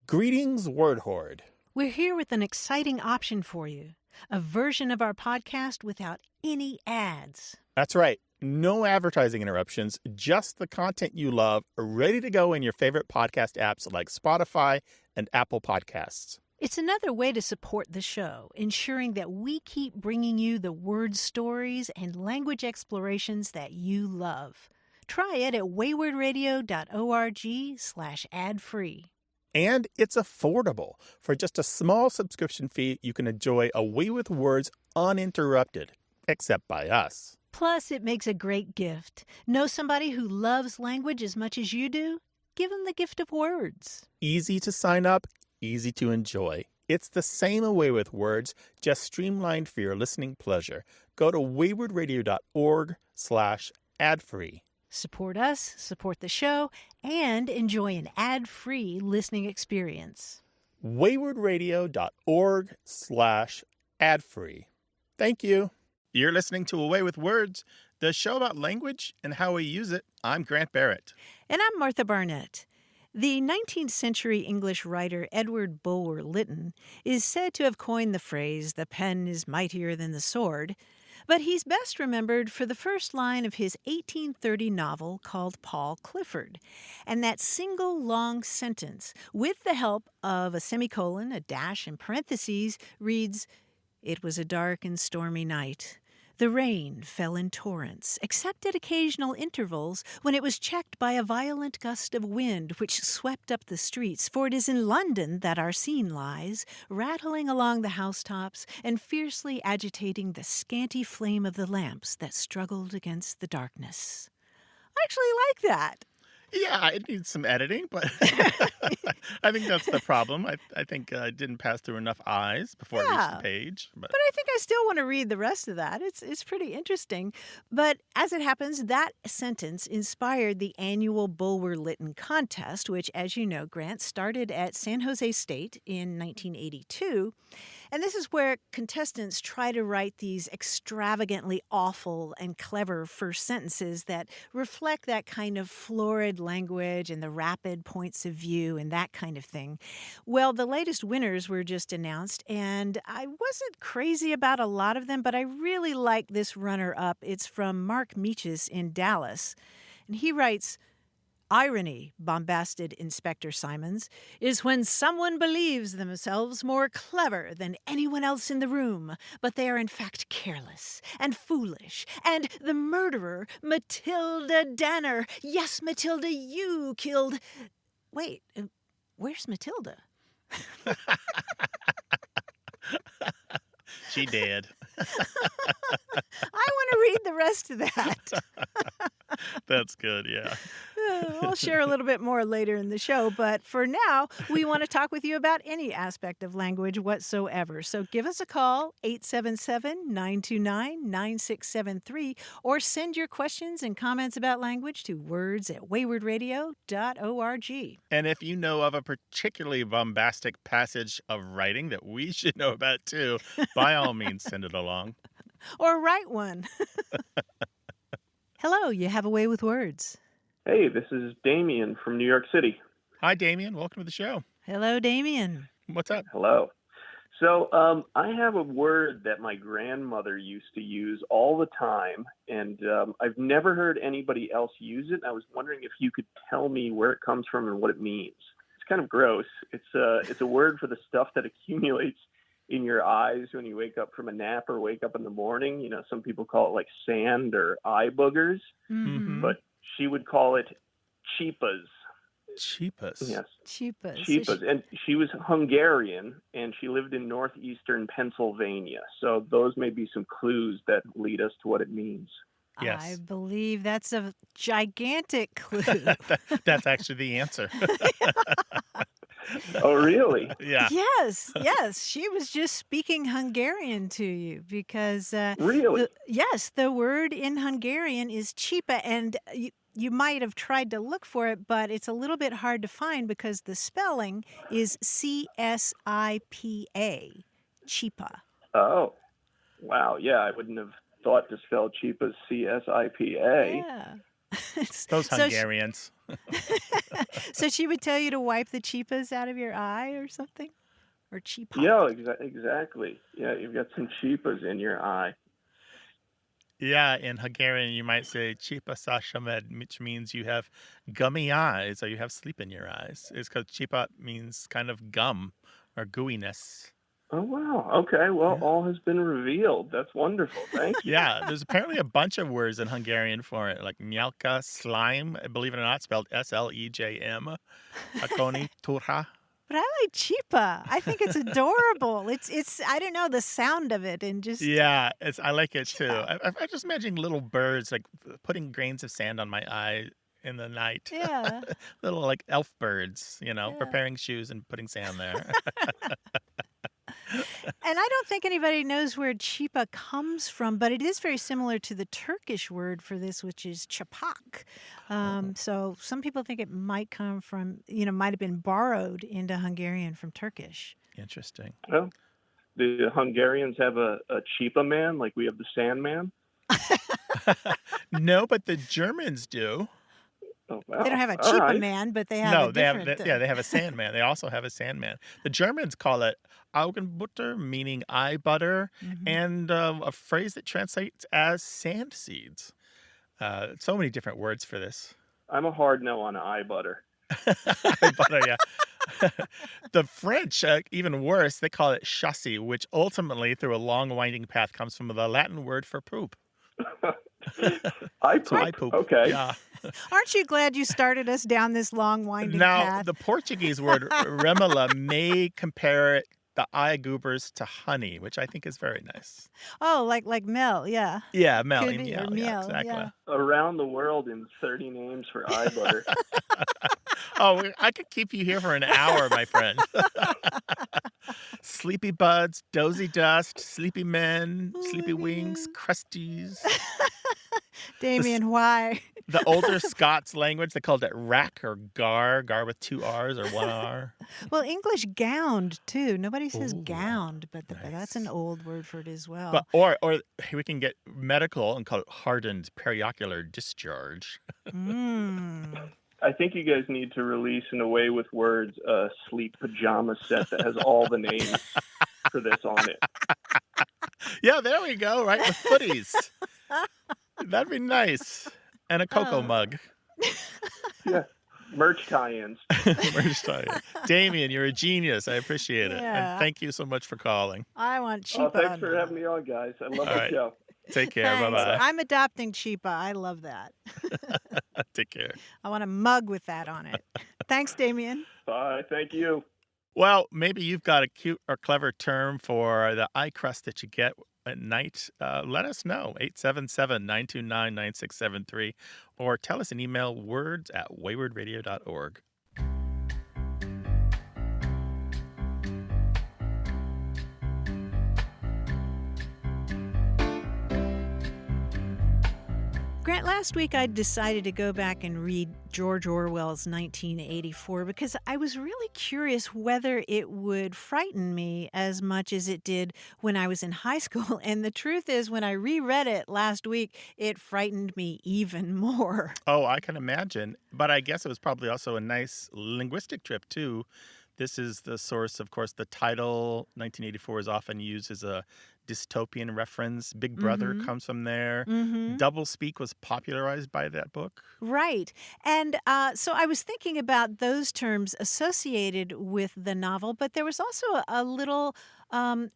Greetings, Word Horde. We're here with an exciting option for you, a version of our podcast without any ads. That's right. No advertising interruptions, just the content you love, ready to go in your favorite podcast apps like Spotify and Apple Podcasts. It's another way to support the show, ensuring that we keep bringing you the word stories and language explorations that you love. Try it at waywardradio.org/ad-free. And it's affordable. For just a small subscription fee, you can enjoy A Way with Words uninterrupted, except by us. Plus, it makes a great gift. Know somebody who loves language as much as you do? Give them the gift of words. Easy to sign up, easy to enjoy. It's the same A Way with Words, just streamlined for your listening pleasure. Go to waywardradio.org/ad-free. Support us, support the show, and enjoy an ad-free listening experience. waywardradio.org/ad-free. Thank you. You're listening to A Way with Words, the show about language and how we use it. I'm Grant Barrett. And I'm Martha Barnett. The 19th century English writer Edwards Bulwer-Lytton is said to have coined the phrase, "the pen is mightier than the sword," but he's best remembered for the first line of his 1830 novel called Paul Clifford. And that single long sentence, with the help of a semicolon, a dash, and parentheses, reads, "It was a dark and stormy night. The rain fell in torrents, except at occasional intervals when it was checked by a violent gust of wind which swept up the streets, for it is in London that our scene lies, rattling along the housetops and fiercely agitating the scanty flame of the lamps that struggled against the darkness." I actually like that. Yeah, it needs some editing, but I think that's the problem. I think it didn't pass through enough eyes before it reached the page. But I think I still want to read the rest of that. It's pretty interesting. But as it happens, that sentence inspired the annual Bulwer-Lytton Contest, which, as you know, Grant, started at San Jose State in 1982. And this is where contestants try to write these extravagantly awful and clever first sentences that reflect that kind of florid language and the rapid points of view and that kind of thing. Well, the latest winners were just announced, and I wasn't crazy about a lot of them, but I really like this runner-up. It's from Mark Meaches in Dallas, and he writes, "Irony," bombasted Inspector Simons, "is when someone believes themselves more clever than anyone else in the room, but they are in fact careless and foolish. And the murderer, Matilda Danner. Yes, Matilda, you killed..." Wait, where's Matilda? She did. I want to read the rest of that. That's good, yeah. I'll share a little bit more later in the show, but for now, we want to talk with you about any aspect of language whatsoever. So give us a call, 877-929-9673, or send your questions and comments about language to words@waywardradio.org. And if you know of a particularly bombastic passage of writing that we should know about too, by all means, send it along. Or write one. Hello, you have a way with words. Hey, this is Damien from New York City. Hi, Damien. Welcome to the show. Hello, Damien. What's up? Hello. So I have a word that my grandmother used to use all the time, and I've never heard anybody else use it. I was wondering if you could tell me where it comes from and what it means. It's kind of gross. It's a word for the stuff that accumulates in your eyes when you wake up from a nap or wake up in the morning. You know, some people call it like sand or eye boogers, but she would call it cheepas. Cheepas? Yes. Cheepas. Cheepas. And she was Hungarian, and she lived in northeastern Pennsylvania. So those may be some clues that lead us to what it means. Yes. I believe that's a gigantic clue. That's actually the answer. Oh, really? Yeah. Yes. She was just speaking Hungarian to you because... Really? The word in Hungarian is cheapa, and you might have tried to look for it, but it's a little bit hard to find because the spelling is C-S-I-P-A, cheapa. Oh, wow. Yeah, I wouldn't have thought to spell cheap as C-S-I-P-A. Yeah. Those Hungarians. So she would tell you to wipe the cheapas out of your eye or something? Or cheap hop? Yeah, exactly. Yeah, you've got some cheapas in your eye. Yeah, in Hungarian, you might say chipa sashamed, which means you have gummy eyes or you have sleep in your eyes. It's because chipa means kind of gum or gooiness. Oh, wow. Okay, well, Yeah. all has been revealed. That's wonderful. Thank you. Yeah, there's apparently a bunch of words in Hungarian for it, like nyalka, slime, believe it or not, spelled S-L-E-J-M, akoni, turha. But I like cheapa. I think it's adorable. It's I don't know, the sound of it and just Yeah, I like it too. Chipa. I just imagine little birds like putting grains of sand on my eye in the night. Yeah. Little like elf birds, Yeah. preparing shoes and putting sand there. And I don't think anybody knows where chipa comes from, but it is very similar to the Turkish word for this, which is chapak. So some people think it might come from, might have been borrowed into Hungarian from Turkish. Interesting. Well, the Hungarians have a cheapa man, like we have the Sandman. No, but the Germans do. Oh, wow. They don't have a All cheapa right. man, but they have No, a they have different. they have a sandman. They also have a sandman. The Germans call it Augenbutter, meaning eye butter, and a phrase that translates as sand seeds. So many different words for this. I'm a hard no on eye butter. Eye butter, yeah. The French, even worse, they call it chassis, which ultimately, through a long winding path, comes from the Latin word for poop. Eye poop. So eye poop. Okay. Yeah. Aren't you glad you started us down this long winding Now, path? the Portuguese word remela may compare the eye goobers to honey, which I think is very nice. Oh, like Mel, yeah. Yeah, Mel. Could be, or Yeah, meal, exactly. yeah. Around the world in 30 names for eye butter. Oh, I could keep you here for an hour, my friend. Sleepy buds, dozy dust, sleepy men, sleepy wings, crusties. Damien, why? The older Scots language, they called it rack or gar with 2 R's or 1 R. Well, English gowned too. Nobody says Ooh, gowned, but that's an nice. old word for it as well. But or we can get medical and call it hardened periocular discharge. I think you guys need to release an Away with Words sleep pajama set that has all the names for this on it. Yeah, there we go, right? With footies. That'd be nice. And a cocoa mug. Yeah. Merch tie-ins. Merch tie-in. Damien, you're a genius. I appreciate it. Yeah. And thank you so much for calling. I want cheapa. Oh, thanks for having me on, guys. I love All the right. show. Take care. Thanks. Bye-bye. I'm adopting cheapa. I love that. Take care. I want a mug with that on it. Thanks, Damien. Bye. Thank you. Well, maybe you've got a cute or clever term for the eye crust that you get at night. Let us know. 877-929-9673. Or tell us an email, words@waywardradio.org. Grant, last week I decided to go back and read George Orwell's 1984 because I was really curious whether it would frighten me as much as it did when I was in high school. And the truth is, when I reread it last week, it frightened me even more. Oh, I can imagine. But I guess it was probably also a nice linguistic trip, too. This is the source, of course, the title 1984 is often used as a dystopian reference. Big Brother comes from there. Doublespeak was popularized by that book. Right. And so I was thinking about those terms associated with the novel, but there was also a little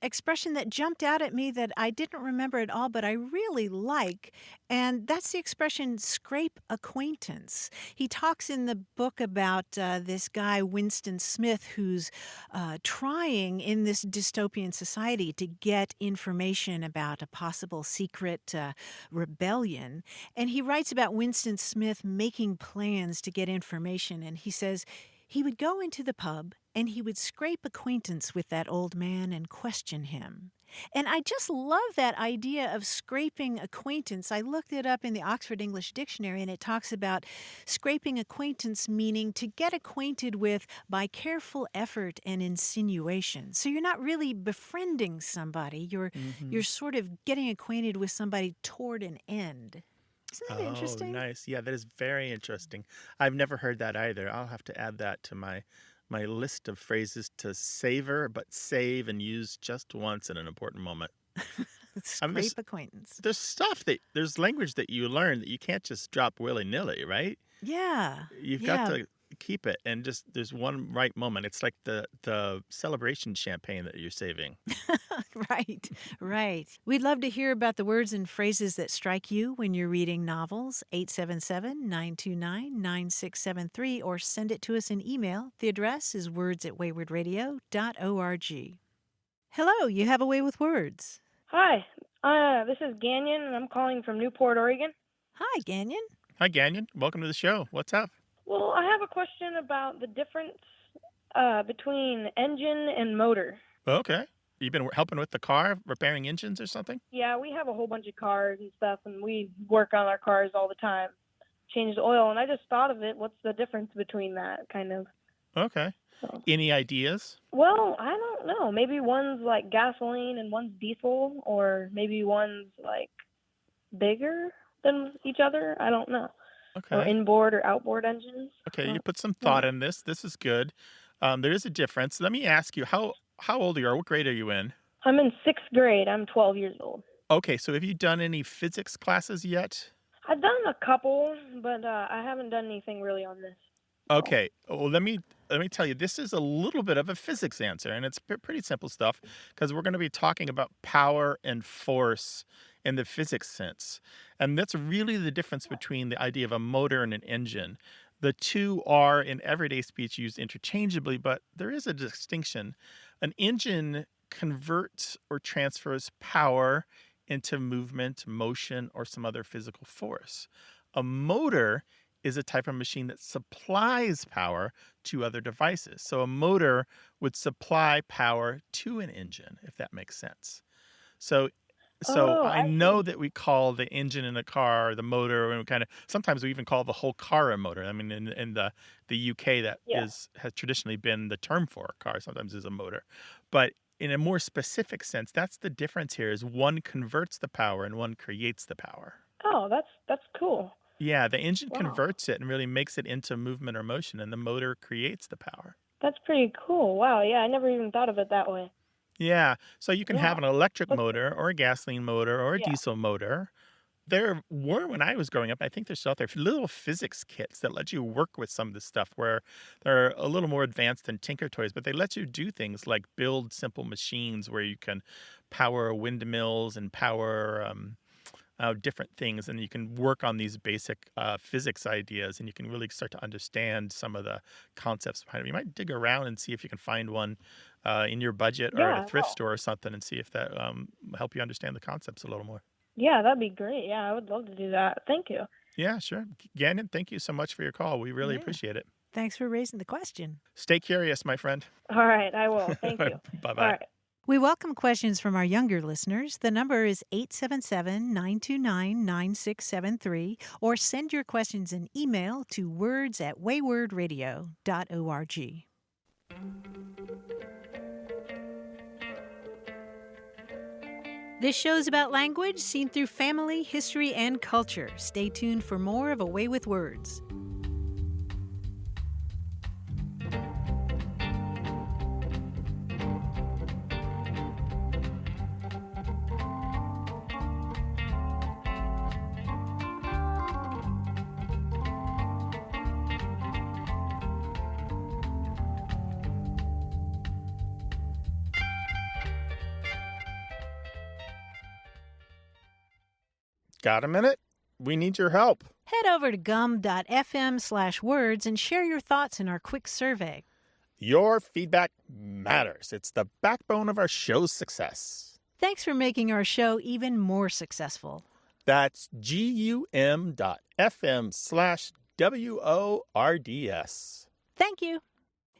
expression that jumped out at me that I didn't remember at all, but I really like. And that's the expression scrape acquaintance. He talks in the book about this guy, Winston Smith, who's trying in this dystopian society to get information about a possible secret rebellion. And he writes about Winston Smith making plans to get information. And he says he would go into the pub and he would scrape acquaintance with that old man and question him. And I just love that idea of scraping acquaintance. I looked it up in the Oxford English Dictionary, and it talks about scraping acquaintance meaning to get acquainted with by careful effort and insinuation. So you're not really befriending somebody. You're sort of getting acquainted with somebody toward an end. Isn't that Oh, interesting? nice. Yeah, that is very interesting. I've never heard that either. I'll have to add that to my list of phrases to savor, but save and use just once in an important moment. I mean, Scrape acquaintance. there's language that you learn that you can't just drop willy-nilly, right? Yeah. You've got Yeah. to keep it, and just there's one right moment. It's like the celebration champagne that you're saving. Right. Right. We'd love to hear about the words and phrases that strike you when you're reading novels. 877-929-9673 or send it to us in email. The address is words@waywardradio.org. Hello, you have a way with words. Hi, this is Ganyan, and I'm calling from Newport, Oregon. Hi, Ganyan. Hi, Ganyan. Welcome to the show. What's up? Well, I have a question about the difference between engine and motor. Okay. You've been helping with the car, repairing engines or something? Yeah, we have a whole bunch of cars and stuff, and we work on our cars all the time, change the oil, and I just thought of it. What's the difference between that, kind of? Okay. So. Any ideas? Well, I don't know. Maybe one's like gasoline and one's diesel, or maybe one's like bigger than each other. I don't know. Okay. Or inboard or outboard engines. Okay, you put some thought in this. This is good. There is a difference. Let me ask you, how old are you, or what grade are you in? I'm in 6th grade. I'm 12 years old. Okay, so have you done any physics classes yet? I've done a couple, but I haven't done anything really on this. Okay, well, let me tell you, this is a little bit of a physics answer, and it's pretty simple stuff, because we're going to be talking about power and force in the physics sense. And that's really the difference between the idea of a motor and an engine. The two are, in everyday speech, used interchangeably, but there is a distinction. An engine converts or transfers power into movement, motion, or some other physical force. A motor is a type of machine that supplies power to other devices. So a motor would supply power to an engine, if that makes sense. So I know that we call the engine in a car the motor, and sometimes we even call the whole car a motor. I mean, in the UK, that has traditionally been the term for a car. Sometimes is a motor, but in a more specific sense, that's the difference here. Is one converts the power and one creates the power. Oh, that's cool. Yeah, the engine converts it and really makes it into movement or motion, and the motor creates the power. That's pretty cool. Wow, yeah, I never even thought of it that way. Yeah, so you can have an electric motor or a gasoline motor or a diesel motor. There were, when I was growing up, I think there's still out there, little physics kits that let you work with some of this stuff, where they're a little more advanced than Tinker Toys, but they let you do things like build simple machines where you can power windmills and power different things, and you can work on these basic physics ideas, and you can really start to understand some of the concepts behind it. You might dig around and see if you can find one in your budget or at a thrift store or something, and see if that help you understand the concepts a little more. Yeah, that'd be great. Yeah, I would love to do that. Thank you. Yeah, sure. Gannon, thank you so much for your call. We really appreciate it. Thanks for raising the question. Stay curious, my friend. All right, I will. Thank you. Bye-bye. All right. We welcome questions from our younger listeners. The number is 877-929-9673, or send your questions in email to words@waywardradio.org. This show is about language seen through family, history, and culture. Stay tuned for more of A Way with Words. Got a minute? We need your help. Head over to gum.fm/words and share your thoughts in our quick survey. Your feedback matters. It's the backbone of our show's success. Thanks for making our show even more successful. That's gum.fm/WORDS. Thank you.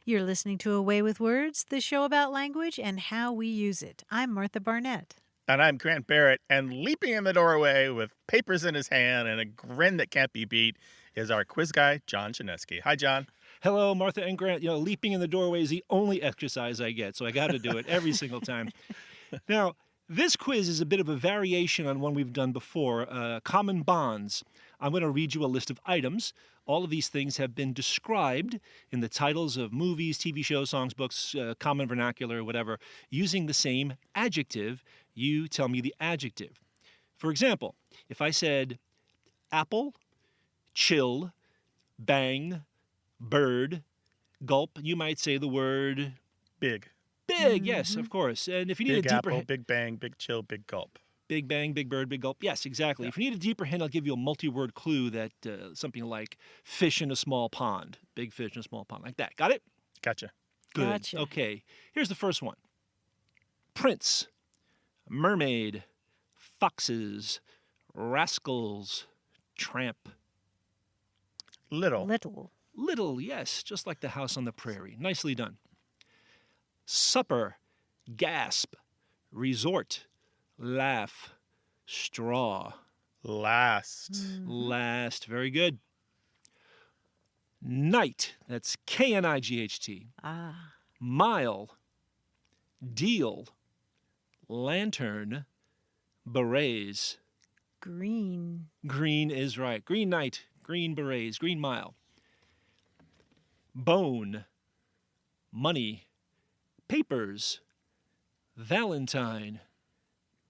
You're listening to A Way with Words, the show about language and how we use it. I'm Martha Barnett. And I'm Grant Barrett, and leaping in the doorway with papers in his hand and a grin that can't be beat is our quiz guy, John Chinesky. Hi, John. Hello, Martha and Grant. Leaping in the doorway is the only exercise I get, so I got to do it every single time. Now, This quiz is a bit of a variation on one we've done before, common bonds. I'm going to read you a list of items. All of these things have been described in the titles of movies, TV shows, songs, books, common vernacular, whatever, using the same adjective. You tell me the adjective. For example, if I said apple, chill, bang, bird, gulp, you might say the word Big. big. Yes, of course. And if you need Big a deeper apple, big bang, big chill, big gulp. big bang, big bird, big gulp. Yes, exactly. Yeah. If you need a deeper hint, I'll give you a multi-word clue that something like fish in a small pond, big fish in a small pond, like that. Got it? Gotcha. Good. Gotcha. Okay. Here's the first one. Prince, mermaid, foxes, rascals, tramp. Little. Little. Little, yes, just like the house on the prairie. Nicely done. Supper, gasp, resort, laugh, straw. Last. Last, very good. Night, that's K-N-I-G-H-T. Ah. Mile, deal, lantern, berets. Green. Green is right. Green night, green berets, green mile. Bone, money, papers, Valentine,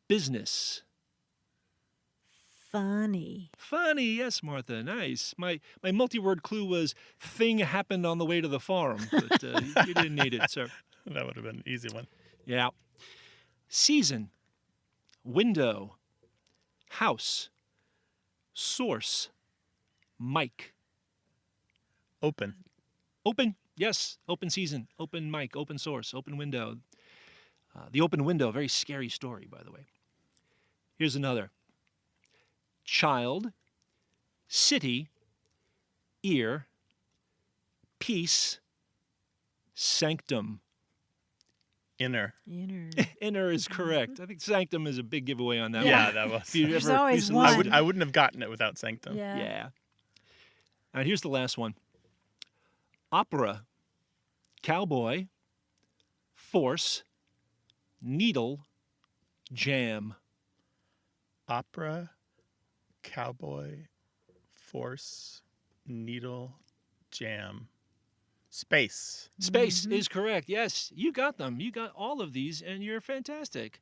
business. Funny. Funny, yes, Martha, nice. My multi-word clue was thing happened on the way to the farm, but you didn't need it, sir. That would have been an easy one. Yeah. Season, window, house, source, mic. Open. Open, yes, open season, open mic, open source, open window. The open window, very scary story, by the way. Here's another. Child, city, ear, peace, sanctum. Inner. Inner. Inner is correct. I think sanctum is a big giveaway on that Yeah, one. that was. If you There's ever always used to one. listen- I wouldn't have gotten it without Sanctum. Yeah. Yeah. All right, here's the last one. Opera, cowboy, force, needle, jam. Opera, cowboy, force, needle, jam. Space. Space is correct. Yes, you got them. You got all of these, and you're fantastic.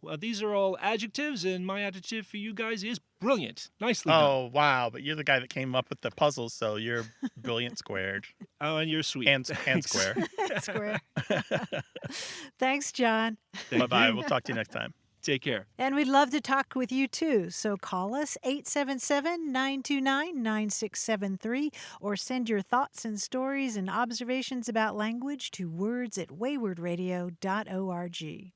Well, these are all adjectives, and my adjective for you guys is brilliant. Nicely done. Oh, wow. But you're the guy that came up with the puzzles, so you're brilliant squared. Oh, and you're sweet. And Thanks. square. Square. Thanks, John. Thank Bye-bye. you. We'll talk to you next time. Take care. And we'd love to talk with you too. So call us 877-929-9673 or send your thoughts and stories and observations about language to words@waywardradio.org.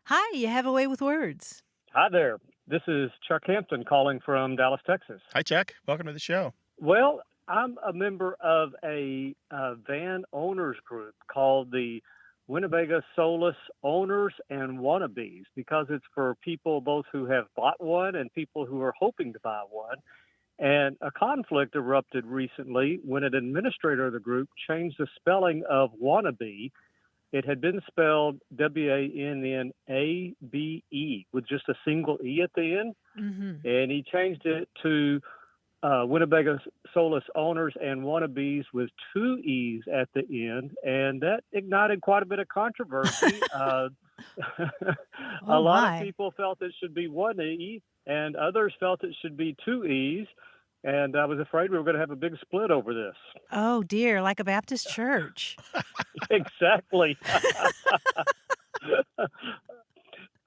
Hi, you have a way with words. Hi there. This is Chuck Hampton calling from Dallas, Texas. Hi, Chuck. Welcome to the show. Well, I'm a member of a van owners group called the Winnebago Solus Owners and Wannabes, because it's for people both who have bought one and people who are hoping to buy one. And a conflict erupted recently when an administrator of the group changed the spelling of wannabe. It had been spelled W-A-N-N-A-B-E with just a single E at the end. Mm-hmm. And he changed it to Winnebago Solus Owners and Wannabes with two E's at the end, and that ignited quite a bit of controversy. A lot of people felt it should be one E, and others felt it should be two E's, and I was afraid we were going to have a big split over this. Oh, dear, like a Baptist church. Exactly.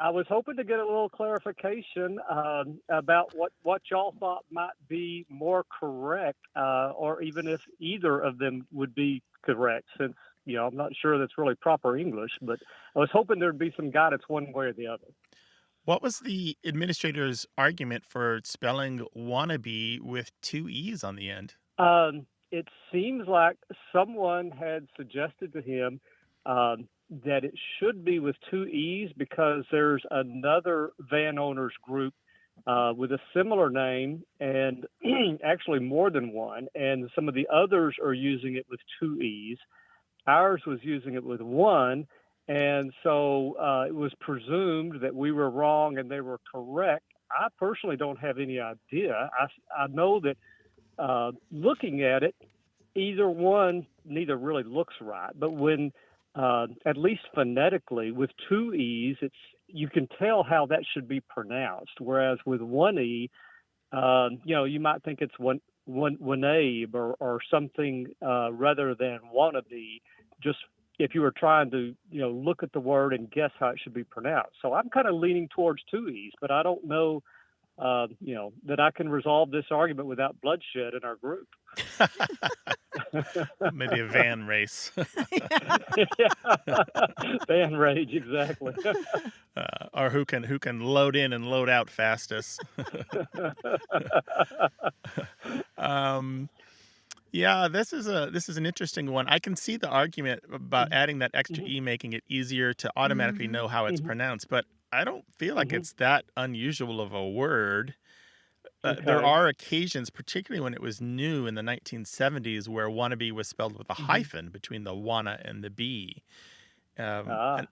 I was hoping to get a little clarification about what y'all thought might be more correct, or even if either of them would be correct, since, I'm not sure that's really proper English, but I was hoping there'd be some guidance one way or the other. What was the administrator's argument for spelling wannabe with two E's on the end? It seems like someone had suggested to him that it should be with two E's because there's another van owners group with a similar name, and actually more than one, and some of the others are using it with two E's. Ours was using it with one, And so it was presumed that we were wrong and they were correct. I personally don't have any idea. I know that looking at it, neither really looks right. But when, at least phonetically, with two E's, you can tell how that should be pronounced. Whereas with one E, you might think it's wannabe or something rather than wannabe, just if you were trying to, look at the word and guess how it should be pronounced. So I'm kind of leaning towards two E's, but I don't know, that I can resolve this argument without bloodshed in our group. Maybe a van race. Van rage, exactly. Or who can load in and load out fastest. Yeah, this is an interesting one. I can see the argument about adding that extra E, making it easier to automatically know how it's pronounced, but I don't feel like it's that unusual of a word. There are occasions, particularly when it was new in the 1970s, where wannabe was spelled with a hyphen between the wanna and the bee. And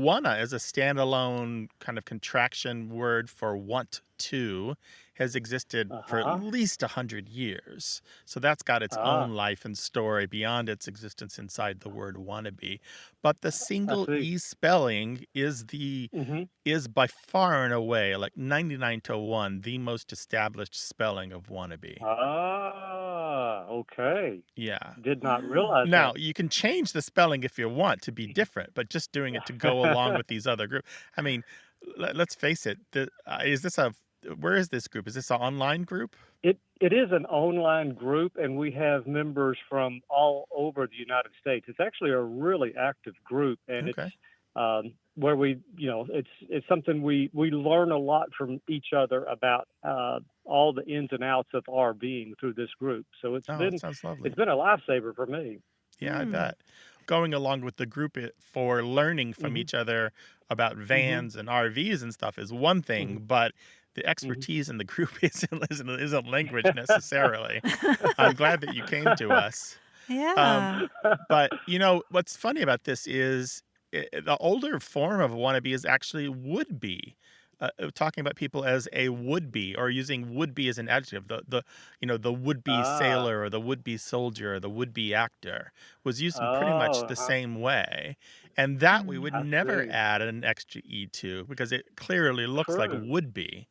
wanna is a standalone kind of contraction word for want to, has existed for at least 100 years. So that's got its own life and story beyond its existence inside the word wannabe. But the single E spelling is by far and away, like 99 to 1, the most established spelling of wannabe. Okay. Yeah. Did not realize Now, that. you can change the spelling if you want to be different, but just doing it to go along with these other groups. I mean, let's face it. Where is this group? Is this an online group? It is an online group, and we have members from all over the United States. It's actually a really active group, and it's where we, it's something we learn a lot from each other about all the ins and outs of our being through this group. So it sounds lovely. It's been a lifesaver for me. Yeah, I bet. Going along with the group for learning from each other about vans and RVs and stuff is one thing, but the expertise in the group isn't language necessarily. I'm glad that you came to us. Yeah. But, what's funny about this is the older form of wannabe is actually would be. Talking about people as a would-be, or using would-be as an adjective. The would-be sailor or the would-be soldier or the would-be actor was used in pretty much the same way. And that we would never add an extra E to, because it clearly looks like would-be.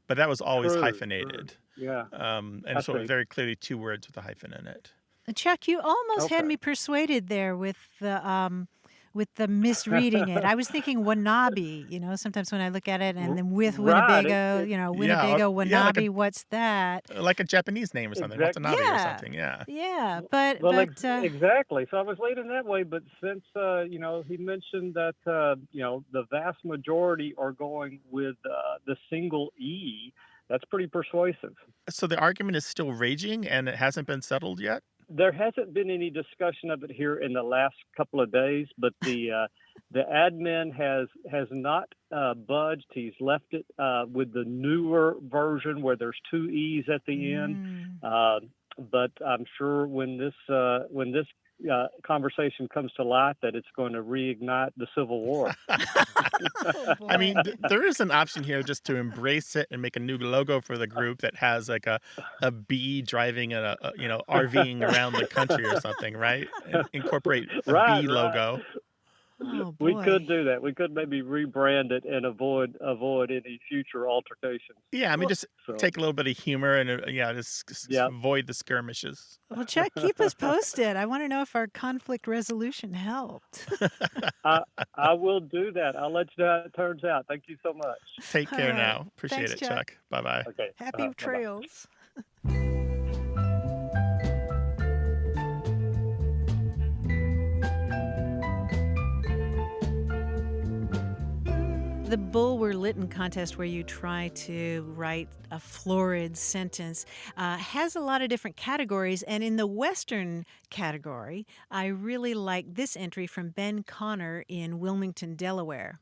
But that was always hyphenated. Yeah. And so very clearly two words with a hyphen in it. Chuck, you almost had me persuaded there with the misreading it. I was thinking wannabe, sometimes when I look at it, and then with Winnebago, Winnebago, wannabe, what's that? Like a Japanese name or something, watanabe or something, Yeah, but exactly. So I was leaning that way, but since, he mentioned that, the vast majority are going with the single E, that's pretty persuasive. So the argument is still raging and it hasn't been settled yet? There hasn't been any discussion of it here in the last couple of days, but the admin has not budged. He's left it with the newer version where there's two E's at the end. But I'm sure when this conversation comes to light, that it's going to reignite the Civil War. I mean, there is an option here just to embrace it and make a new logo for the group that has like a bee driving RVing around the country or something, right? And incorporate a bee logo. Oh, we boy. could do that. We could maybe rebrand it and avoid any future altercations. Yeah, I mean, just take a little bit of humor and just avoid the skirmishes. Well, Chuck, keep us posted. I want to know if our conflict resolution helped. I will do that. I'll let you know how it turns out. Thank you so much. Take care now. Appreciate Thanks, it, Chuck. Bye-bye. Okay. Happy trails. The Bulwer-Lytton Contest, where you try to write a florid sentence, has a lot of different categories. And in the Western category, I really like this entry from Ben Connor in Wilmington, Delaware.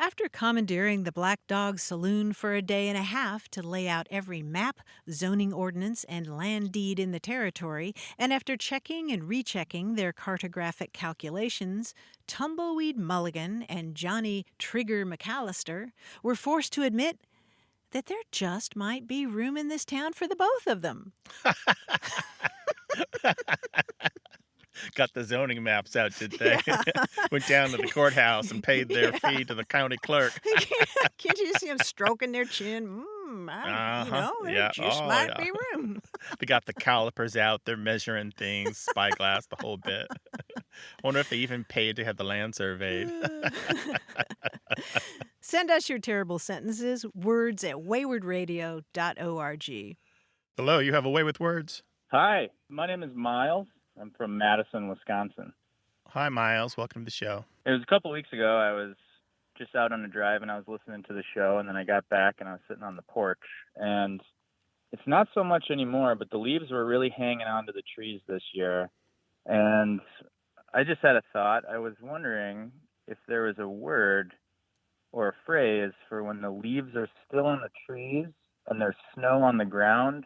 After commandeering the Black Dog Saloon for a day and a half to lay out every map, zoning ordinance, and land deed in the territory, and after checking and rechecking their cartographic calculations, Tumbleweed Mulligan and Johnny Trigger McAllister were forced to admit that there just might be room in this town for the both of them. Got the zoning maps out, did they? Yeah. Went down to the courthouse and paid their fee to the county clerk. Can't you see them stroking their chin? There just might be room. They got the calipers out. They're measuring things, spyglass, the whole bit. Wonder if they even paid to have the land surveyed. Send us your terrible sentences, words at waywardradio.org. Hello, you have a way with words. Hi, my name is Miles. I'm from Madison, Wisconsin. Hi, Miles. Welcome to the show. It was a couple weeks ago. I was just out on a drive and I was listening to the show, and then I got back and I was sitting on the porch. And it's not so much anymore, but the leaves were really hanging onto the trees this year. And I just had a thought. I was wondering if there was a word or a phrase for when the leaves are still on the trees and there's snow on the ground,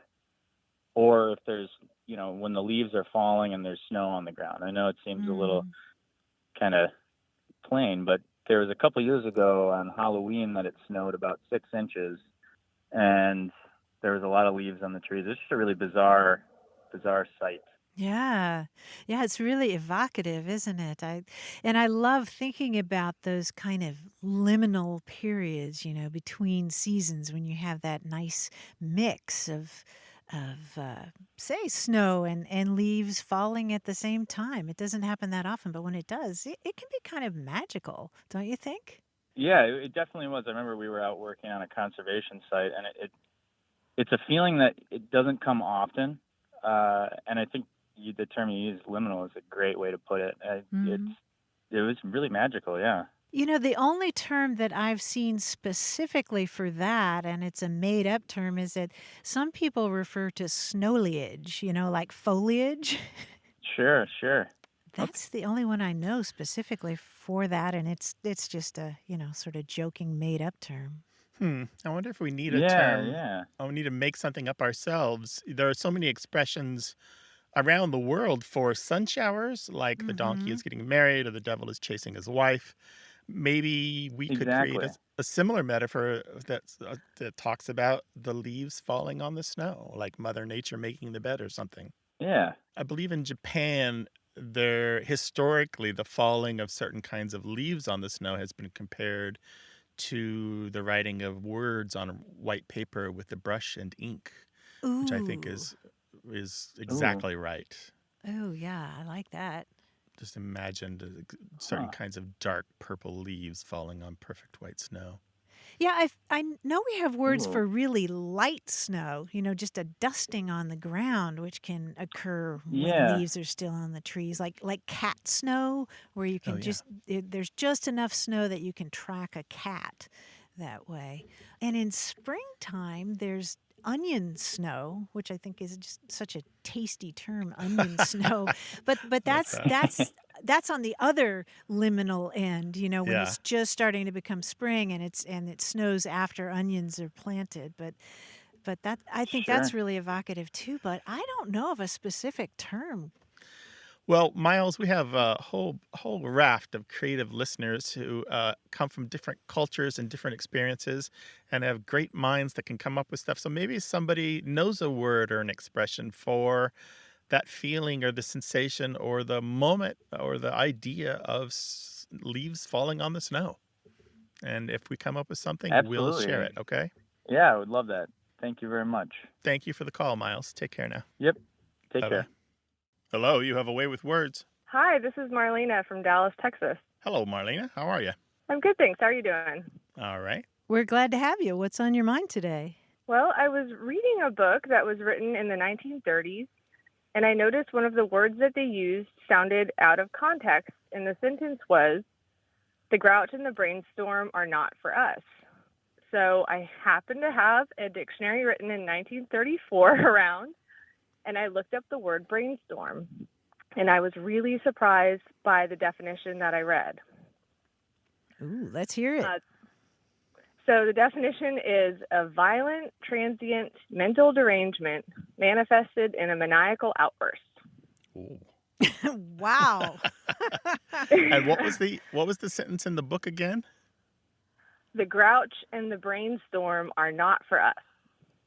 or if there's, when the leaves are falling and there's snow on the ground. I know it seems a little kind of plain, but there was a couple years ago on Halloween that it snowed about 6 inches, and there was a lot of leaves on the trees. It's just a really bizarre sight. Yeah, it's really evocative, isn't it? I love thinking about those kind of liminal periods, between seasons when you have that nice mix of say snow and leaves falling at the same time. It doesn't happen that often, but when it does, it can be kind of magical, don't you think? Yeah, it definitely was. I remember we were out working on a conservation site, and it's a feeling that it doesn't come often. And I think the term you use, liminal, is a great way to put it. It was really magical, yeah. The only term that I've seen specifically for that, and it's a made-up term, is that some people refer to snowleage, like foliage. Sure. That's the only one I know specifically for that, and it's just a, sort of joking made-up term. I wonder if we need a term. Yeah. Oh, we need to make something up ourselves. There are so many expressions around the world for sun showers, like the donkey is getting married or the devil is chasing his wife. Maybe we could create a similar metaphor that talks about the leaves falling on the snow, like Mother Nature making the bed or something. Yeah. I believe in Japan, historically, the falling of certain kinds of leaves on the snow has been compared to the writing of words on white paper with the brush and ink, which I think is exactly right. Oh, yeah, I like that. Just imagine certain kinds of dark purple leaves falling on perfect white snow. Yeah, I know we have words for really light snow, just a dusting on the ground, which can occur when leaves are still on the trees, like cat snow, where you can there's just enough snow that you can track a cat that way. And in springtime, there's onion snow, which I think is just such a tasty term, onion snow. But that's on the other liminal end, when it's just starting to become spring and it snows after onions are planted. But that I think that's really evocative too. But I don't know of a specific term. Well, Miles, we have a whole raft of creative listeners who come from different cultures and different experiences and have great minds that can come up with stuff. So maybe somebody knows a word or an expression for that feeling or the sensation or the moment or the idea of leaves falling on the snow. And if we come up with something, we'll share it, okay? Yeah, I would love that. Thank you very much. Thank you for the call, Miles. Take care now. Yep. Take care. Hello, you have a way with words. Hi, this is Marlena from Dallas, Texas. Hello, Marlena. How are you? I'm good, thanks. How are you doing? All right. We're glad to have you. What's on your mind today? Well, I was reading a book that was written in the 1930s, and I noticed one of the words that they used sounded out of context, and the sentence was, "The grouch and the brainstorm are not for us." So I happened to have a dictionary written in 1934 around, and I looked up the word brainstorm, and I was really surprised by the definition that I read. Ooh, let's hear it. So the definition is a violent, transient mental derangement manifested in a maniacal outburst. Ooh. Wow. And what was the sentence in the book again? The grouch and the brainstorm are not for us.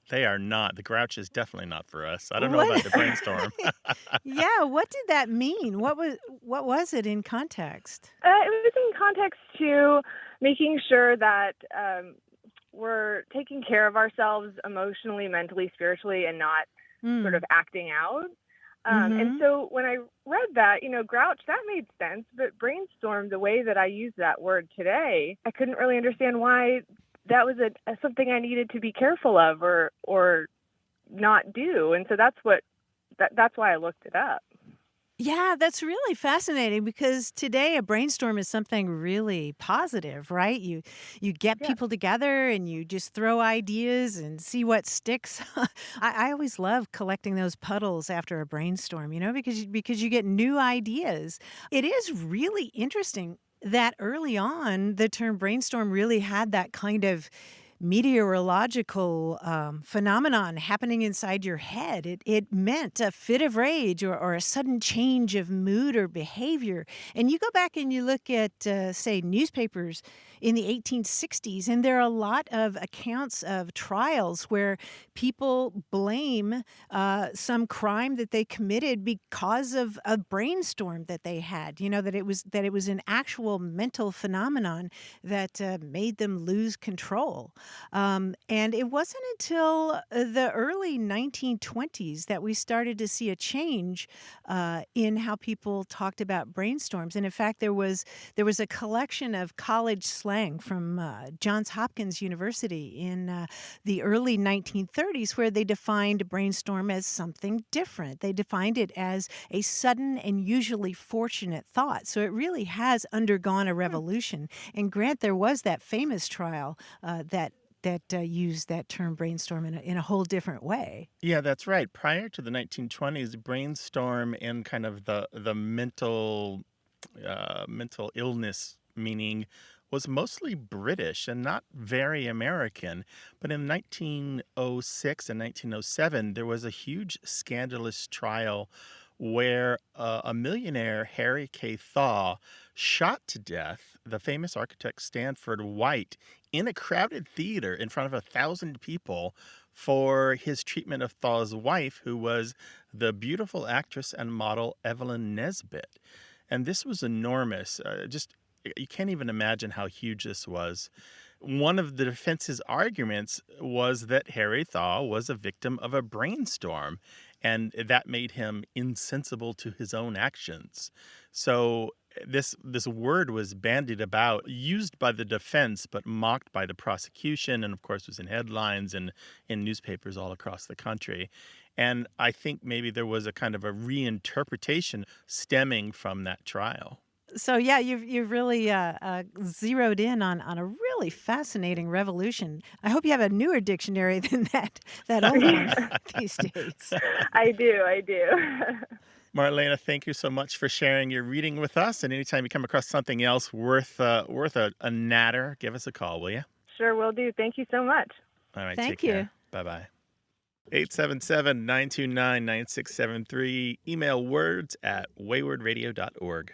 They are not. The grouch is definitely not for us. I don't know What? about the brainstorm. Yeah, what did that mean? What was it in context? It was in context to making sure that we're taking care of ourselves emotionally, mentally, spiritually, and not sort of acting out. And so when I read that, grouch, that made sense. But brainstorm, the way that I use that word today, I couldn't really understand why that was something I needed to be careful of or not do. And so that's why I looked it up. Yeah, that's really fascinating because today a brainstorm is something really positive, right? You get people together and you just throw ideas and see what sticks. I always love collecting those puddles after a brainstorm, because you get new ideas. It is really interesting that early on the term brainstorm really had that kind of meteorological phenomenon happening inside your head. It meant a fit of rage or a sudden change of mood or behavior. And you go back and you look at, say, newspapers in the 1860s, and there are a lot of accounts of trials where people blame some crime that they committed because of a brainstorm that they had. That it was an actual mental phenomenon that made them lose control. And it wasn't until the early 1920s that we started to see a change in how people talked about brainstorms. And in fact, there was a collection of college slang from Johns Hopkins University in the early 1930s where they defined brainstorm as something different. They defined it as a sudden and usually fortunate thought. So it really has undergone a revolution. And Grant, there was that famous trial that used that term brainstorm in a whole different way. Yeah, that's right. Prior to the 1920s, brainstorm and kind of the mental illness meaning was mostly British and not very American. But in 1906 and 1907, there was a huge scandalous trial where a millionaire, Harry K. Thaw, shot to death the famous architect Stanford White in a crowded theater in front of 1,000 people for his treatment of Thaw's wife, who was the beautiful actress and model Evelyn Nesbit. And this was enormous. You can't even imagine how huge this was. One of the defense's arguments was that Harry Thaw was a victim of a brainstorm, and that made him insensible to his own actions. So this word was bandied about, used by the defense, but mocked by the prosecution, and of course was in headlines and in newspapers all across the country. And I think maybe there was a kind of a reinterpretation stemming from that trial. So yeah, you've really zeroed in on a really fascinating revolution. I hope you have a newer dictionary than that old one these days. I do. Marlena, thank you so much for sharing your reading with us. And anytime you come across something else worth a natter, give us a call, will you? Sure will do. Thank you so much. All right, Thank take you. care. Bye-bye. 877-929-9673. Email words@waywardradio.org.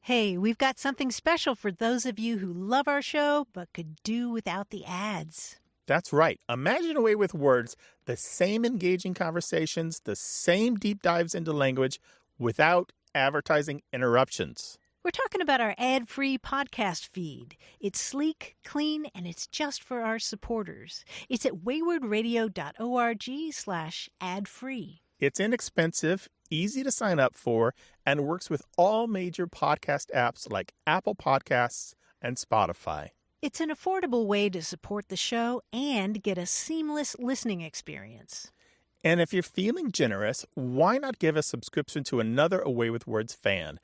Hey, we've got something special for those of you who love our show but could do without the ads. That's right. Imagine a way with words, the same engaging conversations, the same deep dives into language without advertising interruptions. We're talking about our ad-free podcast feed. It's sleek, clean, and it's just for our supporters. It's at waywardradio.org/ad-free. It's inexpensive, easy to sign up for, and works with all major podcast apps like Apple Podcasts and Spotify. It's an affordable way to support the show and get a seamless listening experience. And if you're feeling generous, why not give a subscription to another Away with Words fan?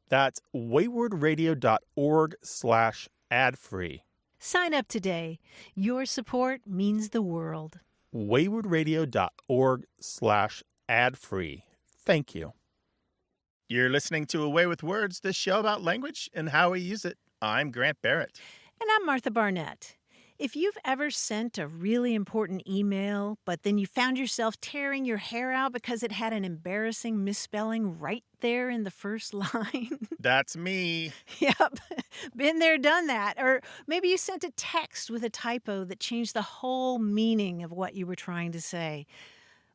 That's waywardradio.org/ad-free. Sign up today. Your support means the world. waywardradio.org/ad-free. Thank you. You're listening to Away with Words, the show about language and how we use it. I'm Grant Barrett. And I'm Martha Barnett. If you've ever sent a really important email, but then you found yourself tearing your hair out because it had an embarrassing misspelling right there in the first line. That's me. Yep. Been there, done that. Or maybe you sent a text with a typo that changed the whole meaning of what you were trying to say.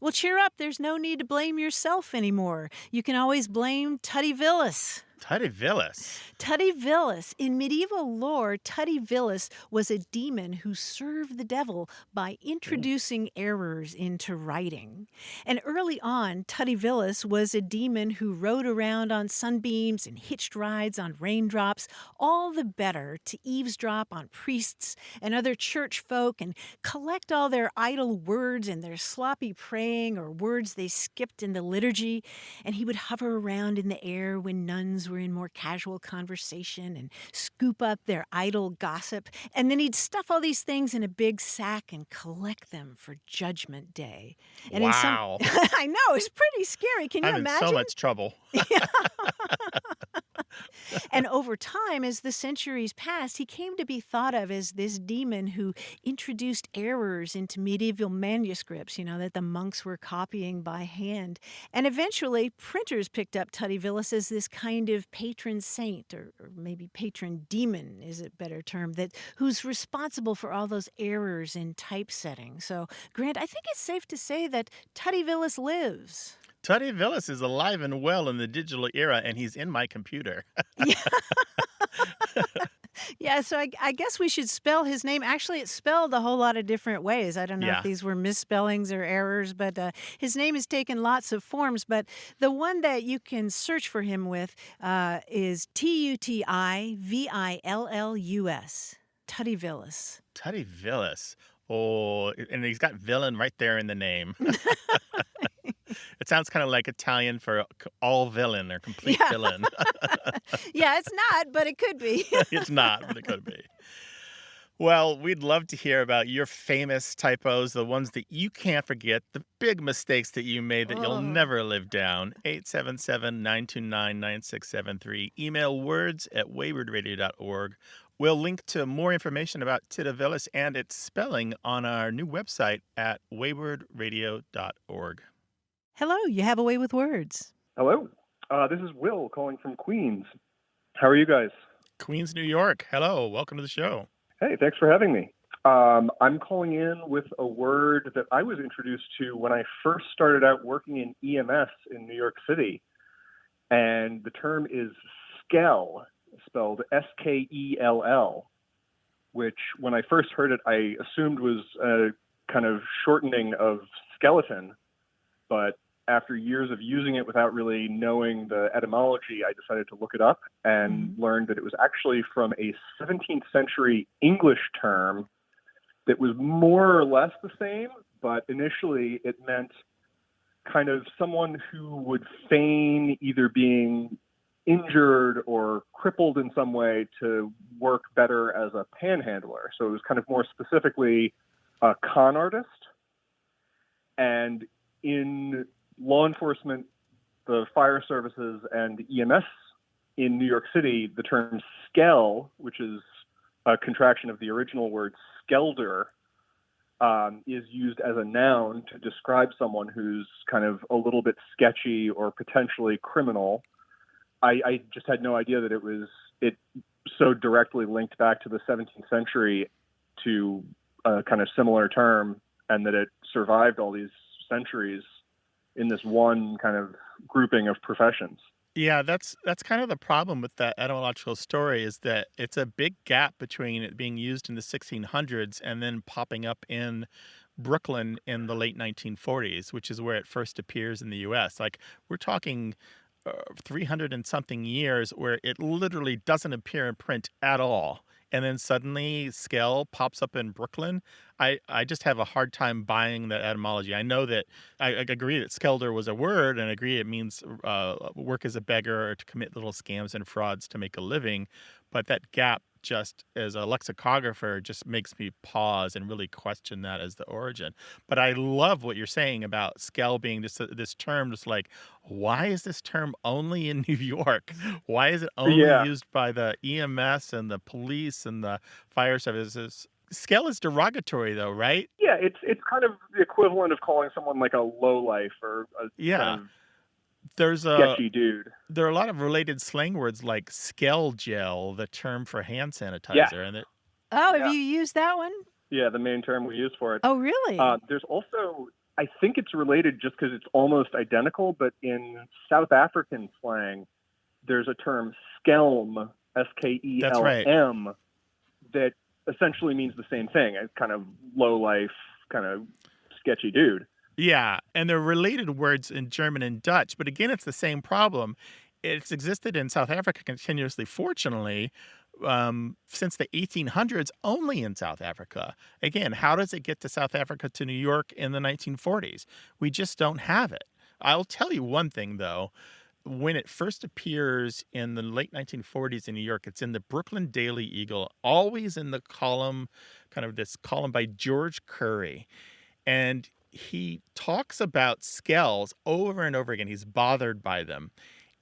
Well, cheer up. There's no need to blame yourself anymore. You can always blame Tutivillis. Tutivillis. Tutivillis. In medieval lore, Tutivillis was a demon who served the devil by introducing errors into writing. And early on, Tutivillis was a demon who rode around on sunbeams and hitched rides on raindrops, all the better to eavesdrop on priests and other church folk and collect all their idle words and their sloppy praying or words they skipped in the liturgy. And he would hover around in the air when nuns were in more casual conversation and scoop up their idle gossip. And then he'd stuff all these things in a big sack and collect them for Judgment Day. And Wow. I know, it's pretty scary. Can you I'm imagine? in so much trouble. And over time, as the centuries passed, he came to be thought of as this demon who introduced errors into medieval manuscripts, that the monks were copying by hand. And eventually, printers picked up Tutivillis as this kind of patron saint, or maybe patron demon is a better term, who's responsible for all those errors in typesetting. So, Grant, I think it's safe to say that Tutivillis lives. Tutivillis is alive and well in the digital era, and he's in my computer. Yeah. Yeah, so I guess we should spell his name. Actually, it's spelled a whole lot of different ways. I don't know if these were misspellings or errors, but his name has taken lots of forms. But the one that you can search for him with is Tutivillis. Tutivillis. Tutivillis. Oh, and he's got villain right there in the name. It sounds kind of like Italian for all villain or complete villain. Yeah, it's not, but it could be. It's not, but it could be. Well, we'd love to hear about your famous typos, the ones that you can't forget, the big mistakes that you made that you'll never live down. 877-929-9673. Email words@waywardradio.org. We'll link to more information about Tutivillis and its spelling on our new website at waywardradio.org. Hello, you have a way with words. Hello, this is Will calling from Queens. How are you guys? Queens, New York. Hello, welcome to the show. Hey, thanks for having me. I'm calling in with a word that I was introduced to when I first started out working in EMS in New York City. And the term is skell, spelled S-K-E-L-L, which when I first heard it, I assumed was a kind of shortening of skeleton. But after years of using it without really knowing the etymology, I decided to look it up and learned that it was actually from a 17th century English term that was more or less the same, but initially it meant kind of someone who would feign either being injured or crippled in some way to work better as a panhandler. So it was kind of more specifically a con artist. And in law enforcement, the fire services, and EMS in New York City, the term skell, which is a contraction of the original word skelder, is used as a noun to describe someone who's kind of a little bit sketchy or potentially criminal. I just had no idea that it so directly linked back to the 17th century to a kind of similar term, and that it survived all these centuries in this one kind of grouping of professions. Yeah, that's kind of the problem with that etymological story, is that it's a big gap between it being used in the 1600s and then popping up in Brooklyn in the late 1940s, which is where it first appears in the U.S. Like, we're talking 300 and something years where it literally doesn't appear in print at all. And then suddenly skell pops up in Brooklyn. I just have a hard time buying that etymology. I know that I agree that skelder was a word, and I agree it means work as a beggar or to commit little scams and frauds to make a living. But that gap, just as a lexicographer, just makes me pause and really question that as the origin. But I love what you're saying about skell being this term, just like, why is this term only in New York? Why is it only used by the EMS and the police and the fire services? Skell is derogatory, though, right? Yeah, it's kind of the equivalent of calling someone like a lowlife or a Yeah. kind of There's sketchy dude. there are a lot of related slang words like skell gel, the term for hand sanitizer, Yeah. and Oh, have Yeah. you used that one? Yeah, the main term we use for it. Oh, really? There's also, I think it's related just because it's almost identical, but in South African slang, there's a term skelm, S-K-E-L-M, That's right. that essentially means the same thing. It's kind of low life, kind of sketchy dude. yeah, and they're related words in German and Dutch, but again, it's the same problem. It's existed in South Africa continuously, fortunately, since the 1800s, only in South Africa. Again, how does it get to South Africa to New York in the 1940s? We just don't have it. I'll tell you one thing, though. When it first appears in the late 1940s in New York, it's in the Brooklyn Daily Eagle, always in the column, kind of this column by George Curry. And he talks about skells over and over again. He's bothered by them.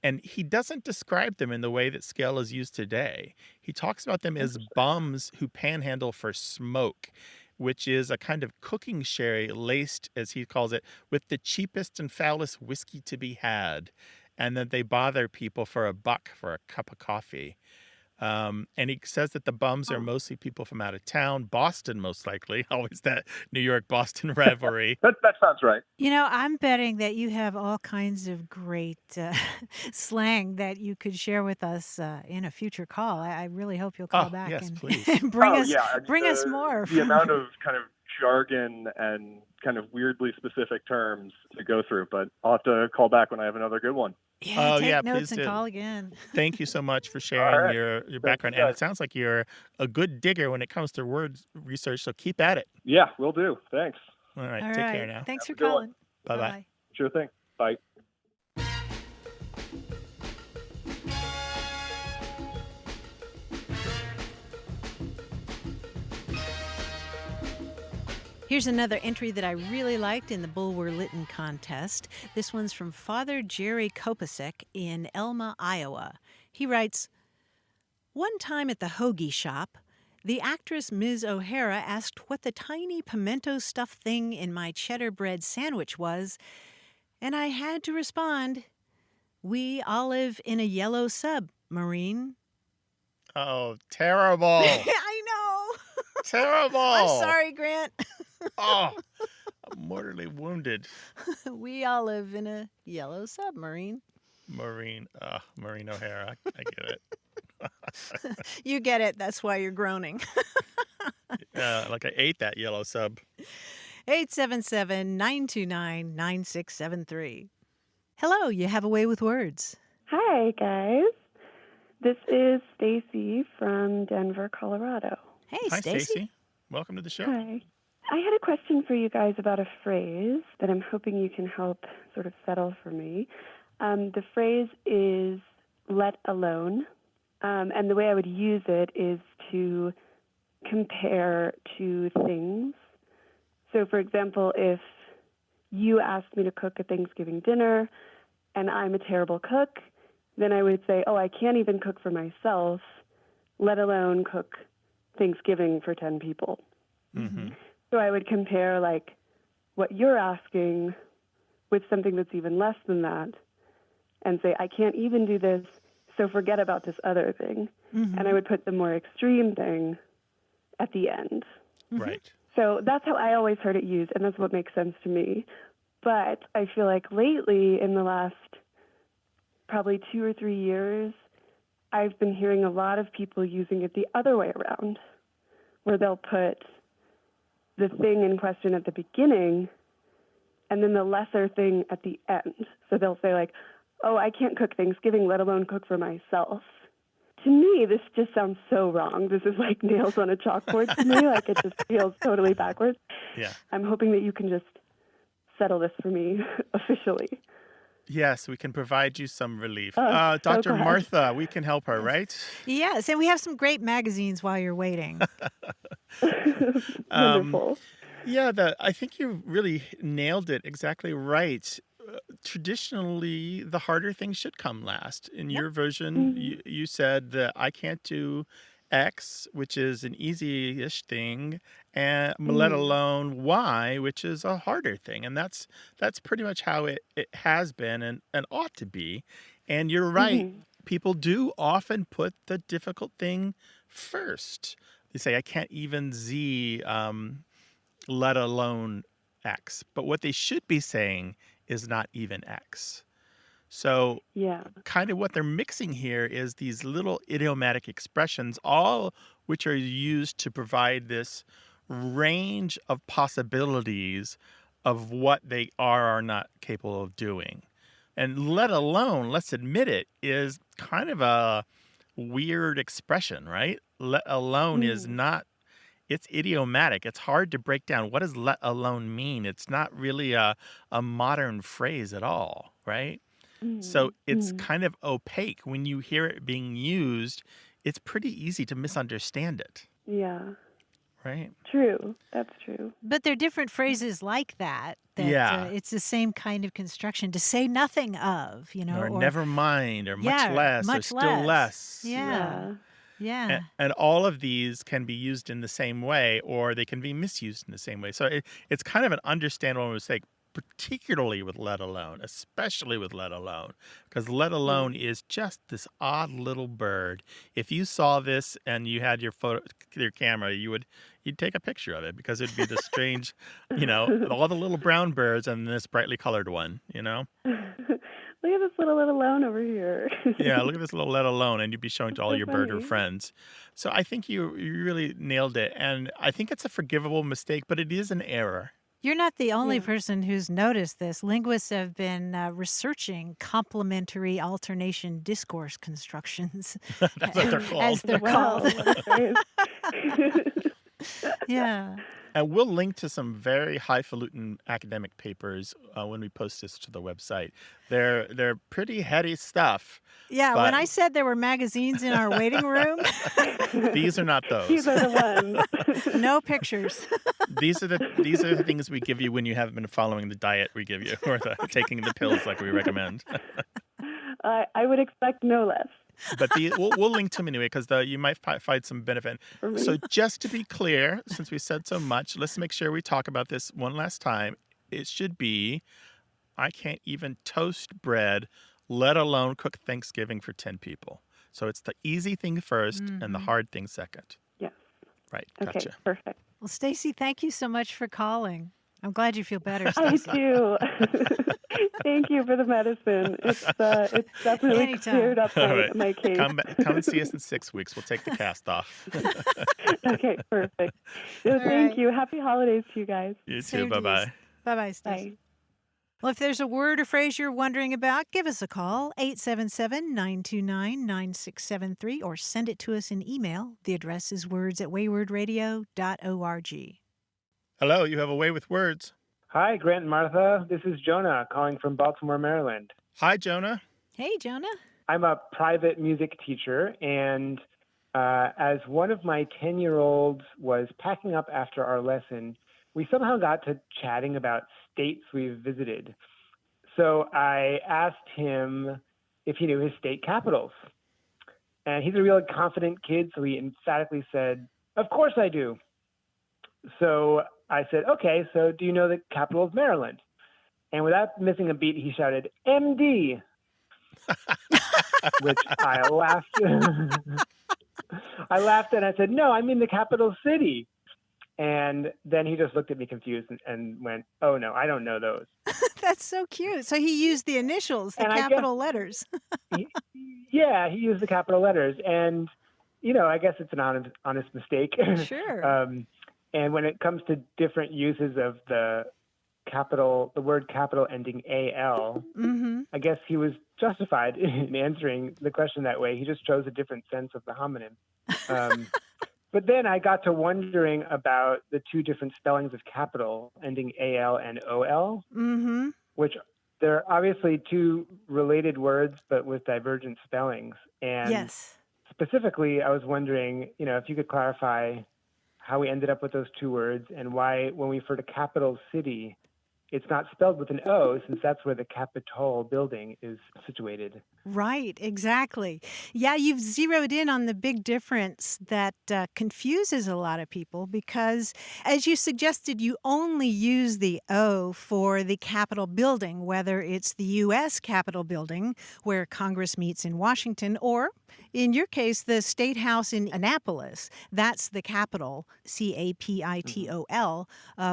And he doesn't describe them in the way that skell is used today. He talks about them as bums who panhandle for smoke, which is a kind of cooking sherry laced, as he calls it, with the cheapest and foulest whiskey to be had. And that they bother people for $1 for a cup of coffee. And he says that the bums are mostly people from out of town, Boston most likely, always that New York-Boston rivalry. That sounds right. You know, I'm betting that you have all kinds of great slang that you could share with us in a future call. I really hope you'll call back yes, and, please. and bring us I mean, us more. The amount of kind of jargon and kind of weirdly specific terms to go through, but I'll have to call back when I have another good one. Yeah, Oh, take yeah, notes please and do. call again. Thank you so much for sharing right. your background. you, And guys. it sounds like you're a good digger when it comes to word research, so keep at it. Yeah, will do. Thanks. All right, All take right. care now. Thanks Have for a good one. calling. Bye-bye. Bye-bye. Sure thing. Bye. Here's another entry that I really liked in the Bulwer-Lytton Contest. This one's from Father Jerry Kopasek in Elma, Iowa. He writes, "One time at the hoagie shop, the actress Ms. O'Hara asked what the tiny pimento stuffed thing in my cheddar bread sandwich was, and I had to respond, 'We all live in a yellow submarine.'" Oh, terrible. I know. Terrible. I'm sorry, Grant. Oh, I'm mortally wounded. We all live in a yellow submarine. Maureen O'Hara. I get it. You get it. That's why you're groaning. Like I ate that yellow sub. 877-929-9673. Hello, you have a way with words. Hi, guys. This is Stacy from Denver, Colorado. Hey, Hi, Stacy. Stacy. Welcome to the show. Hi. I had a question for you guys about a phrase that I'm hoping you can help sort of settle for me. The phrase is let alone. And the way I would use it is to compare to things. So, for example, if you asked me to cook a Thanksgiving dinner and I'm a terrible cook, then I would say, oh, I can't even cook for myself, let alone cook Thanksgiving for 10 people. Mm-hmm. So I would compare, like, what you're asking with something that's even less than that and say, I can't even do this, so forget about this other thing. Mm-hmm. And I would put the more extreme thing at the end. Mm-hmm. Right. So that's how I always heard it used, and that's what makes sense to me. But I feel like lately, in the last probably 2 or 3 years, I've been hearing a lot of people using it the other way around, where they'll put the thing in question at the beginning and then the lesser thing at the end. So they'll say, like, oh, I can't cook Thanksgiving, let alone cook for myself. To me, this just sounds so wrong. This is like nails on a chalkboard to me. Like, it just feels totally backwards. Yeah. I'm hoping that you can just settle this for me officially. Yes, we can provide you some relief. Oh, so Dr. glad. Martha, we can help her, right? Yes, and we have some great magazines while you're waiting. Wonderful. Yeah, I think you really nailed it exactly right. Traditionally, the harder things should come last. In your version, you said that I can't do X, which is an easy-ish thing, and let Mm. alone Y, which is a harder thing. And that's pretty much how it has been and ought to be. And you're right. Mhm. People do often put the difficult thing first. They say, I can't even Z, let alone X. But what they should be saying is not even X. So Yeah. kind of what they're mixing here is these little idiomatic expressions, all which are used to provide this range of possibilities of what they are or not capable of doing. And let alone, let's admit it, is kind of a weird expression, right? Let alone is Mm. not, it's idiomatic. It's hard to break down. What does let alone mean? It's not really a modern phrase at all, right? So Mm. it's Mm. kind of opaque. When you hear it being used, it's pretty easy to misunderstand it, Yeah. right? True. That's true. But there are different phrases like that Yeah. it's the same kind of construction. To say nothing of, Or or never mind, or much yeah, less, or much still less. less. Yeah. Yeah. And all of these can be used in the same way, or they can be misused in the same way. So it's kind of an understandable mistake, particularly with let alone, especially with let alone, because let alone is just this odd little bird. If you saw this and you had your camera, you'd take a picture of it, because it'd be this strange, all the little brown birds and this brightly colored one, Look at this little let alone over here. Yeah, look at this little let alone, and you'd be showing to all So your birder funny. friends. So I think you really nailed it, and I think it's a forgivable mistake, but it is an error. You're not the only Yeah. person who's noticed this. Linguists have been researching complementary alternation discourse constructions, That's what they're called. as they're Wow, called. what a phrase. Yeah. And we'll link to some very highfalutin academic papers when we post this to the website. They're pretty heady stuff. Yeah, when But- I said there were magazines in our waiting room, These are not those. These are the ones. no pictures. These are the things we give you when you haven't been following the diet we give you, or taking the pills like we recommend. I would expect no less But we'll link to them anyway, because you might find some benefit. for me. So just to be clear, since we said so much, let's make sure we talk about this one last time. It should be, I can't even toast bread, let alone cook Thanksgiving for 10 people. So it's the easy thing first and the hard thing second. Yes. Right, Okay, gotcha. perfect. Well, Stacy, thank you so much for calling. I'm glad you feel better, I Stacy. do. Thank you for the medicine. It's definitely Anytime. cleared up All right. my case. Come and see us in 6 weeks. We'll take the cast off. Okay, perfect. So All thank right. you. Happy holidays to you guys. You Same too. to you. Bye-bye. Bye-bye, Stacy. Bye. Well, if there's a word or phrase you're wondering about, give us a call, 877-929-9673, or send it to us in email. The address is words@waywardradio.org. Hello, you have a way with words. Hi, Grant and Martha. This is Jonah calling from Baltimore, Maryland. Hi, Jonah. Hey, Jonah. I'm a private music teacher, and as one of my 10-year-olds was packing up after our lesson, we somehow got to chatting about states we've visited. So I asked him if he knew his state capitals. And he's a real confident kid, so he emphatically said, "Of course I do." So I said, "Okay, so do you know the capital of Maryland?" And without missing a beat, he shouted, "MD," which I laughed. I laughed and I said, "No, I mean the capital city." And then he just looked at me confused and went, "Oh, no, I don't know those." That's so cute. So he used the initials, the And I guess- capital letters. Yeah, he used the capital letters. And, I guess it's an honest mistake. Sure. And when it comes to different uses of the word capital ending AL, Mm-hmm. I guess he was justified in answering the question that way. He just chose a different sense of the homonym. But then I got to wondering about the two different spellings of capital ending AL and OL, Mm-hmm. which they're obviously two related words, but with divergent spellings. And Yes. specifically, I was wondering, if you could clarify how we ended up with those two words and why, when we refer to capital city, it's not spelled with an O, since that's where the Capitol building is situated. Right, exactly. Yeah, you've zeroed in on the big difference that confuses a lot of people because, as you suggested, you only use the O for the Capitol building, whether it's the U.S. Capitol building, where Congress meets in Washington, or, in your case, the State House in Annapolis. That's the Capitol, Capitol,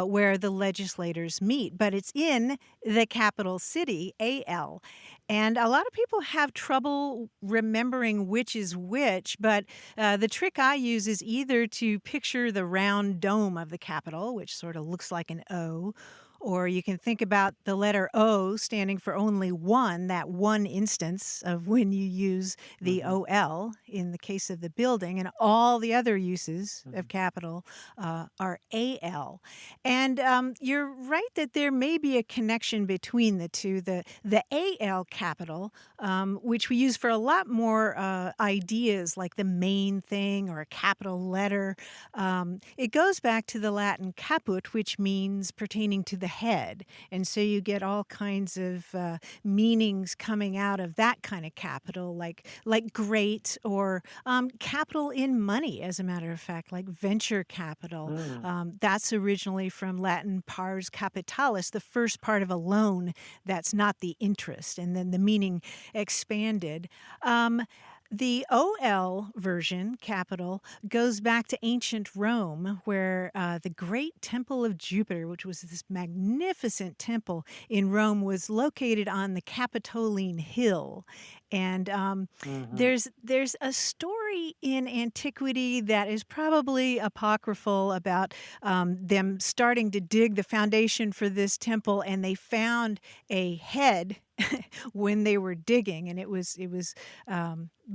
where the legislators meet. But it's in the capital city, AL. And a lot of people have trouble remembering which is which, but the trick I use is either to picture the round dome of the Capitol, which sort of looks like an O, or you can think about the letter O standing for only one, that one instance of when you use the OL in the case of the building, and all the other uses of capital are AL. And you're right that there may be a connection between the two. The AL capital, which we use for a lot more ideas like the main thing or a capital letter, it goes back to the Latin caput, which means pertaining to the head. And so you get all kinds of meanings coming out of that kind of capital, like great, or capital in money, as a matter of fact, like venture capital. That's originally from Latin pars capitalis, the first part of a loan that's not the interest. And then the meaning expanded. The OL version, capital, goes back to ancient Rome, where the great Temple of Jupiter, which was this magnificent temple in Rome, was located on the Capitoline Hill. And there's a story in antiquity that is probably apocryphal about them starting to dig the foundation for this temple, and they found a head when they were digging, and it was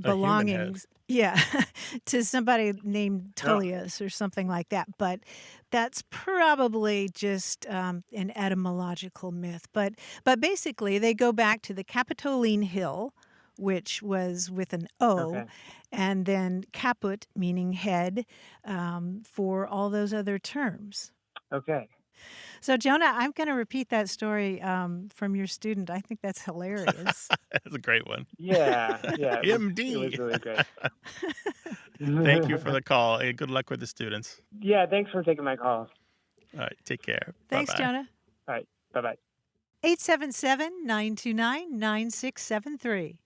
belonging, to somebody named Tullius or something like that. But that's probably just an etymological myth. But basically, they go back to the Capitoline Hill, which was with an O, and then caput, meaning head, for all those other terms. Okay. So, Jonah, I'm going to repeat that story from your student. I think that's hilarious. That's a great one. Yeah. MD. It was really great. Thank you for the call, and good luck with the students. Yeah, thanks for taking my call. All right, take care. Thanks, Bye-bye. Jonah. All right, bye-bye. 877-929-9673.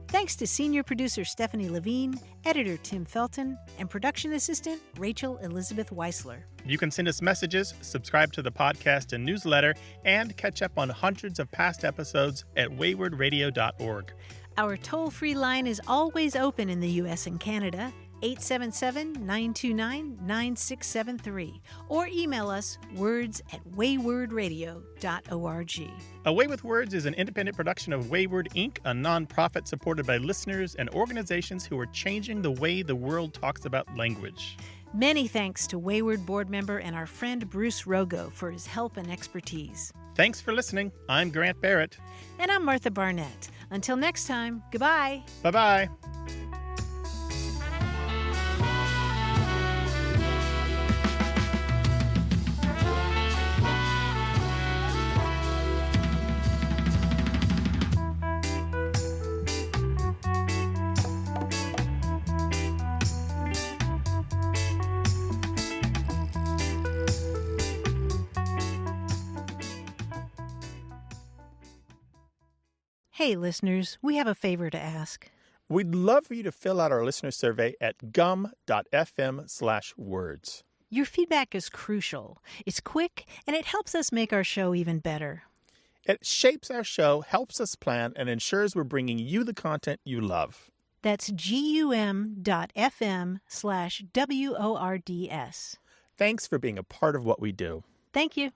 Thanks to senior producer Stephanie Levine, editor Tim Felton, and production assistant Rachel Elizabeth Weisler. You can send us messages, subscribe to the podcast and newsletter, and catch up on hundreds of past episodes at waywardradio.org. Our toll-free line is always open in the U.S. and Canada, 877-929-9673, or email us words@waywardradio.org. A Way with Words is an independent production of Wayward, Inc., a nonprofit supported by listeners and organizations who are changing the way the world talks about language. Many thanks to Wayward board member and our friend Bruce Rogo for his help and expertise. Thanks for listening. I'm Grant Barrett. And I'm Martha Barnett. Until next time, goodbye. Bye-bye. Hey, listeners, we have a favor to ask. We'd love for you to fill out our listener survey at gum.fm/words. Your feedback is crucial. It's quick, and it helps us make our show even better. It shapes our show, helps us plan, and ensures we're bringing you the content you love. That's gum.fm/WORDS. Thanks for being a part of what we do. Thank you.